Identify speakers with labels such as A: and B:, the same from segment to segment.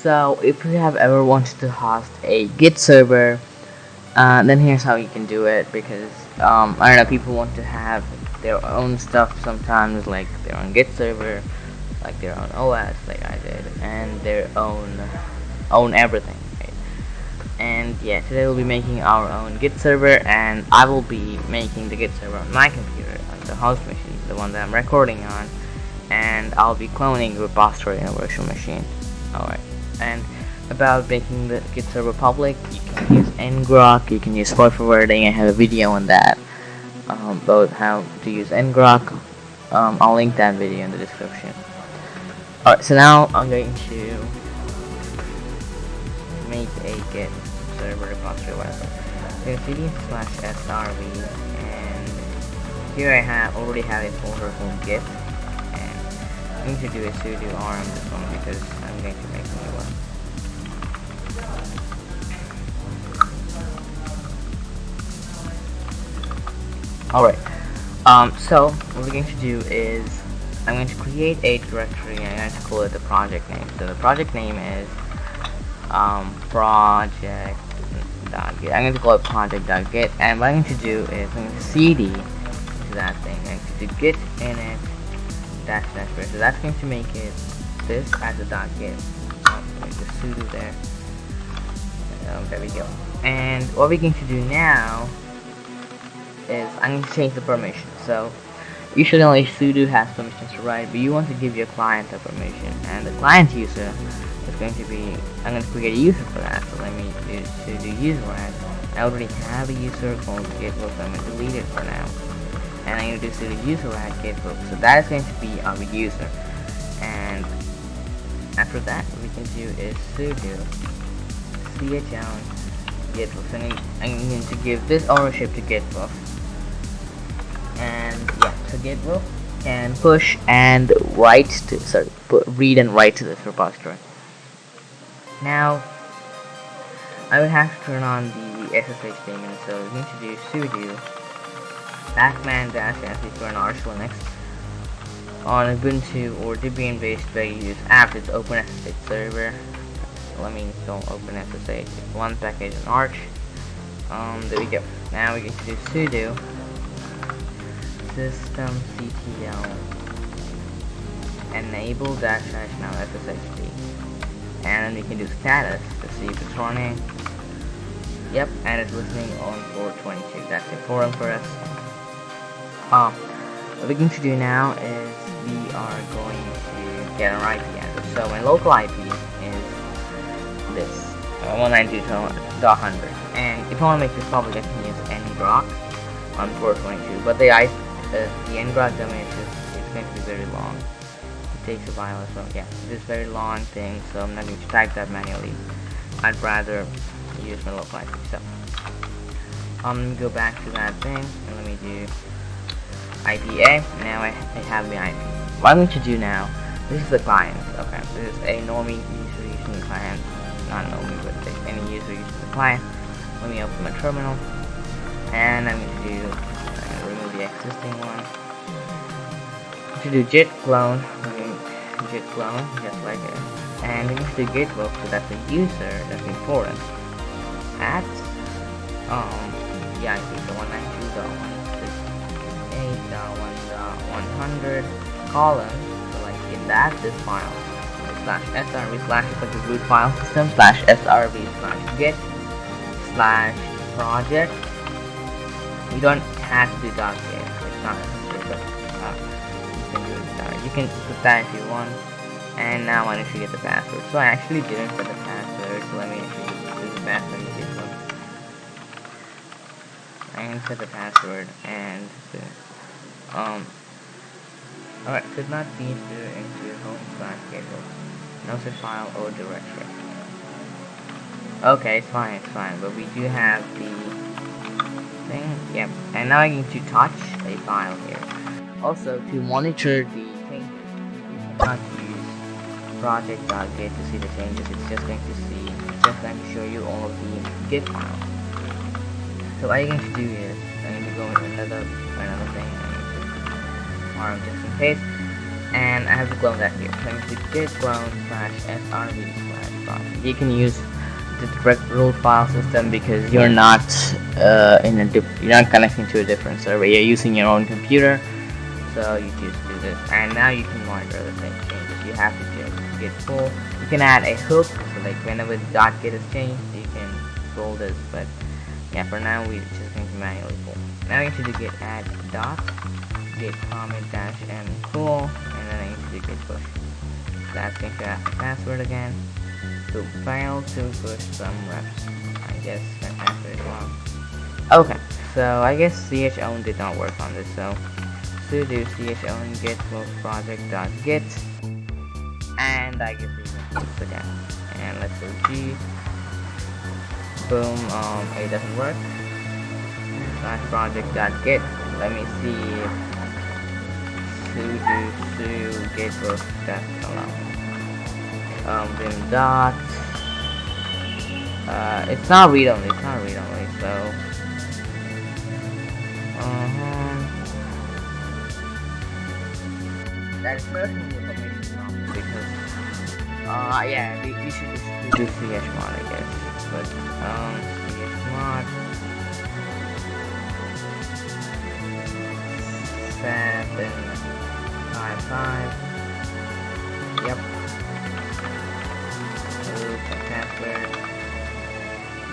A: So if you have ever wanted to host a Git server, then here's how you can do it. Because I don't know, people want to have their own stuff sometimes, like their own Git server, like their own OS, like I did, and their own everything. Right? And yeah, today we'll be making our own Git server, and I will be making the Git server on my computer, on the host machine, the one that I'm recording on, and I'll be cloning the repository in a virtual machine. Alright, and about making the Git server public, you can use ngrok, you can use port forwarding. I have a video on that, both how to use ngrok. I'll link that video in the description. Alright, so now I'm going to make a Git server repository, whatever. So cd/srv, and here I already have a folder called Git, and I'm going to do a sudo rm this one because I'm going to make a new one. Alright, so what we're going to do is I'm going to create a directory and I'm going to call it the project name. So the project name is project.git. I'm going to call it project.git, and what I'm going to do is I'm going to cd to that thing. I'm going to do git init --. So that's going to make it this as a .git. Make the sudo there. There we go. And what we're going to do now is I'm going to change the permission. So usually only sudo has permissions to write, but you want to give your client a permission, and the client user is going to be, I'm going to create a user for that. So let me do sudo user add. I already have a user called gitbook, so I'm going to delete it for now, and I'm going to do sudo user add gitbook. So that is going to be our user, and after that what we can do is sudo chown gitbook. So I'm going to give this ownership to gitbook. And yeah, so gitbook can push and write to, read and write to this repository. Now I would have to turn on the SSH daemon, so we're going to do sudo -s if you're on Arch Linux. On Ubuntu or Debian based, they use apt, it's OpenSSH server. So let me install OpenSSH, it's one package in Arch. There we go. Now we're going to do sudo systemctl enable --now sshd, and then we can do status to see if it's running. Yep, and it's listening on port 22. That's important for us. What we're going to do now is we are going to get an IP address. So my local IP is this 192.100, and if I want to make this public, I can use ngrok on port 22, but the ngrok domain is going to be very long. It takes a while, so yeah, this very long thing, so I'm not going to type that manually. I'd rather use my local IP. So let me go back to that thing and let me do IPA. Now I have the IP. What I'm going to do now, this is the client. Okay, this is a normie user using the client, not normie, but any user using the client. Let me open my terminal, and I'm going to remove the existing one. To do git clone, just like it, and we need to do gitbook, so that's a user, that's important. At yeah, I think the 192.168.1.100 colon, so like in that this file /srv / the root file system /srv / git /project. You don't have to do .git, it's not necessary, but you can do it. You can put that if you want. And now I need to get the password. So I actually didn't put the password, so let me actually do the password. I'm gonna set the password, and alright, could not be entered into home/gitbook. No such file or directory. Okay, it's fine, but we do have the thing. Yep, and now I'm going to touch a file here. Also, to monitor the changes, you cannot use project.git to see the changes. It's just going to show you all of the git files. So what I'm going to do is I'm going to go into another thing. I'm going to arm just in case. and I have to clone that here. So I'm going to git clone slash srv slash project. You can use the direct root file system because you're not you're not connecting to a different server. You're using your own computer, so you just do this, and now you can monitor the same changes. You have to change git pull. You can add a hook, so like whenever the .git is changed, you can pull this. But yeah, for now we're just going to manually pull. Now you need to do git add dot git commit dash m cool, and then I need to do git push. So that's going to add the password again. To fail to push some reps. I guess my password is wrong. Okay, so I guess chown did not work on this, so sudo chown git close project dot git, and I guess we can do this again. And let's go g. Boom. It doesn't work. Slash project dot git. Let me see if sudo git works. That's allowed. Vim dot. It's not read only. It's not read only. So. That is personally information wrong because. Yeah, we should just do chmod, I guess. But chmod 755. Yep.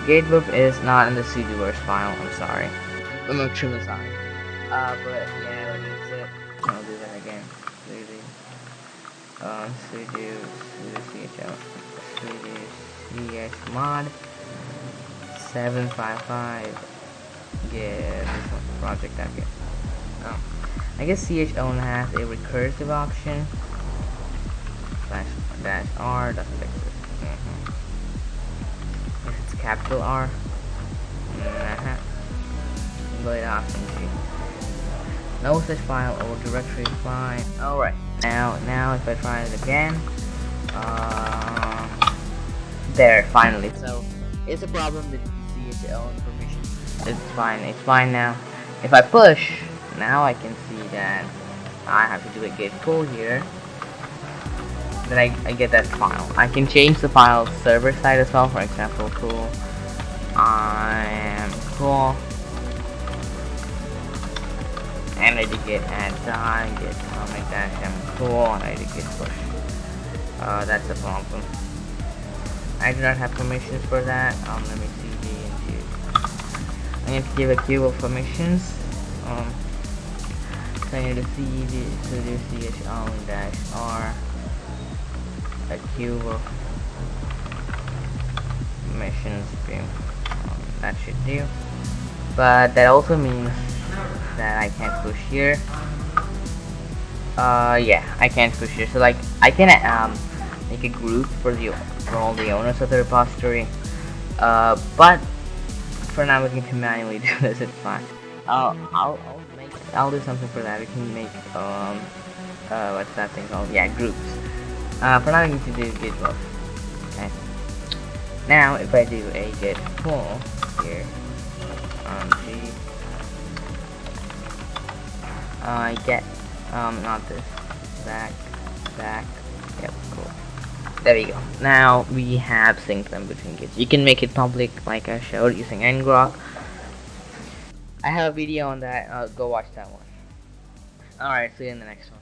A: Gateweb is not in the cdverse file. I'm sorry. I'm extremely sorry. But yeah, let me use it. I'll do that again. Sudo chmod 755. Yeah, this one's project again. I guess chown has a recursive option. /-r doesn't exist. If it's capital R. But option G. No such file or directory is fine. Alright. Now if I try it again. There, finally. So it's a problem with chown permission. It's fine now. If I push, now I can see that I have to do a git pull here. Then I get that file. I can change the file server side as well. For example, cool. I am cool. And I did git add dot git commit dash m cool, and I did git push. That's the problem. I do not have permissions for that. Let me cd into. I'm going to give a queue of permissions. So I need to cd sudo chown -r. A queue of missions stream. That should do. But that also means that I can't push here. Yeah, I can't push here. So like I can make a group for all the owners of the repository. But for now we can manually do this. It's fine. I'll do something for that. We can make what's that thing called? Yeah, groups. For now, I need to do git pull. Okay. Now, if I do a git pull here on G, I get not this back. Yep, cool. There we go. Now we have synced them between gits. You can make it public, like I showed, using ngrok. I have a video on that. Go watch that one. Alright, see you in the next one.